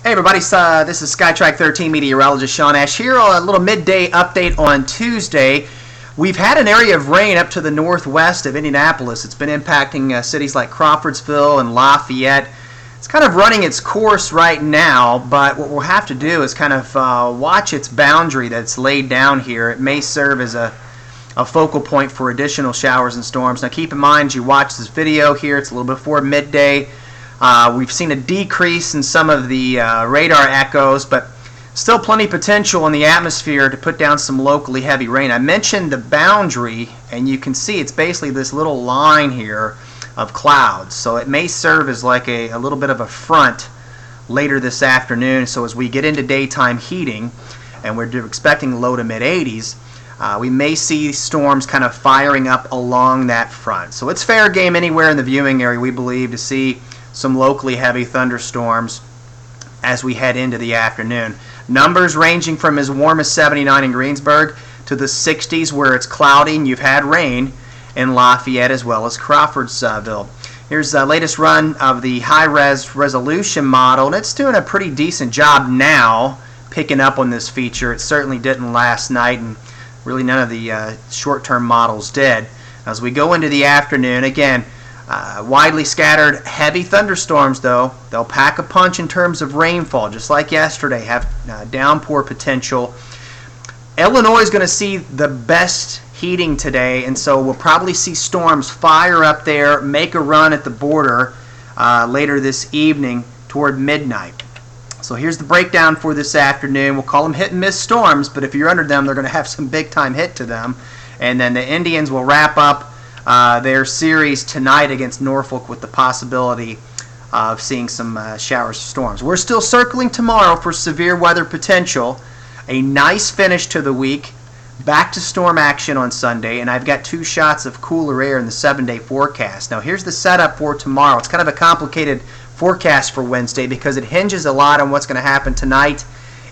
Hey everybody, this is SkyTrack 13 meteorologist Sean Ash here. A little midday update on Tuesday. We've had an area of rain up to the northwest of Indianapolis. It's been impacting cities like Crawfordsville and Lafayette. It's kind of running its course right now, but what we'll have to do is kind of watch its boundary that's laid down here. It may serve as a focal point for additional showers and storms. Now keep in mind, as you watch this video here, it's a little before midday. We've seen a decrease in some of the radar echoes, but still plenty of potential in the atmosphere to put down some locally heavy rain. I mentioned the boundary, and you can see it's basically this little line here of clouds. So it may serve as like a little bit of a front later this afternoon. So as we get into daytime heating, and we're expecting low to mid 80s, we may see storms kind of firing up along that front. So it's fair game anywhere in the viewing area, we believe, to see some locally heavy thunderstorms as we head into the afternoon. Numbers ranging from as warm as 79 in Greensburg to the 60s where it's cloudy and you've had rain in Lafayette as well as Crawfordsville. Here's the latest run of the high-res resolution model, and it's doing a pretty decent job now picking up on this feature. It certainly didn't last night, and really none of the short-term models did. As we go into the afternoon, again, widely scattered heavy thunderstorms, though. They'll pack a punch in terms of rainfall, just like yesterday, have downpour potential. Illinois is going to see the best heating today, and so we'll probably see storms fire up there, make a run at the border later this evening toward midnight. So here's the breakdown for this afternoon. We'll call them hit and miss storms, but if you're under them, they're going to have some big time hit to them. And then the Indians will wrap up their series tonight against Norfolk with the possibility of seeing some showers and storms. We're still circling tomorrow for severe weather potential. A nice finish to the week. Back to storm action on Sunday, and I've got 2 shots of cooler air in the 7-day forecast. Now here's the setup for tomorrow. It's kind of a complicated forecast for Wednesday because it hinges a lot on what's going to happen tonight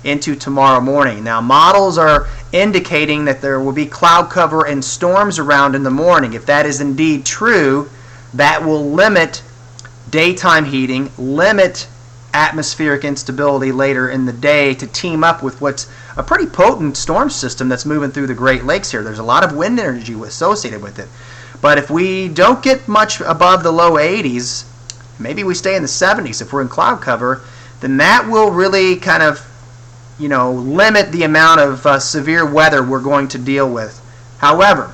into tomorrow morning. Now models are indicating that there will be cloud cover and storms around in the morning. If that is indeed true, that will limit daytime heating, limit atmospheric instability later in the day to team up with what's a pretty potent storm system that's moving through the Great Lakes here. There's a lot of wind energy associated with it. But if we don't get much above the low 80s, maybe we stay in the 70s if we're in cloud cover, then that will really kind of limit the amount of severe weather we're going to deal with. However,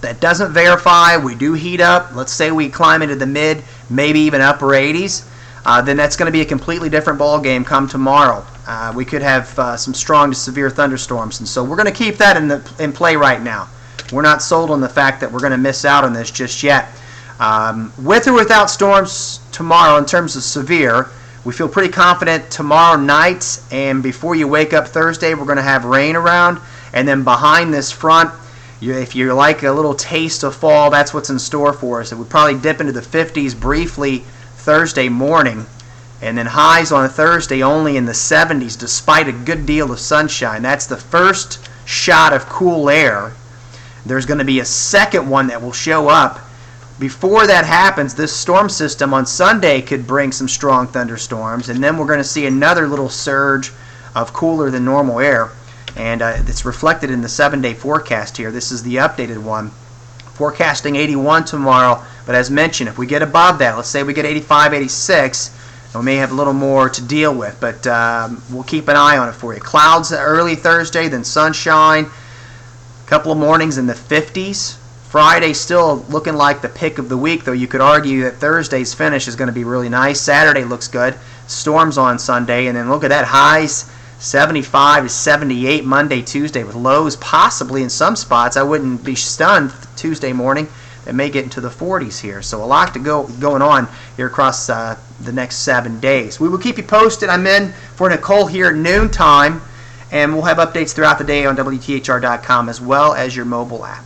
that doesn't verify we do heat up. Let's say we climb into the mid, maybe even upper 80s. Then that's going to be a completely different ball game come tomorrow. We could have some strong to severe thunderstorms, and so we're going to keep that in play right now. We're not sold on the fact that we're going to miss out on this just yet. With or without storms tomorrow in terms of severe, we feel pretty confident tomorrow night, and before you wake up Thursday, we're going to have rain around. And then behind this front, if you like a little taste of fall, that's what's in store for us. It would probably dip into the 50s briefly Thursday morning, and then highs on Thursday only in the 70s despite a good deal of sunshine. That's the first shot of cool air. There's going to be a second one that will show up. Before that happens, this storm system on Sunday could bring some strong thunderstorms, and then we're going to see another little surge of cooler than normal air, and it's reflected in the 7-day forecast here. This is the updated one. Forecasting 81 tomorrow, but as mentioned, if we get above that, let's say we get 85, 86, we may have a little more to deal with, but we'll keep an eye on it for you. Clouds early Thursday, then sunshine, a couple of mornings in the 50s. Friday still looking like the pick of the week, though you could argue that Thursday's finish is going to be really nice. Saturday looks good. Storms on Sunday, and then look at that, highs 75 to 78 Monday, Tuesday, with lows possibly in some spots. I wouldn't be stunned Tuesday morning. It may get into the 40s here. So a lot to going on here across the next 7 days. We will keep you posted. I'm in for Nicole here at noontime, and we'll have updates throughout the day on WTHR.com as well as your mobile app.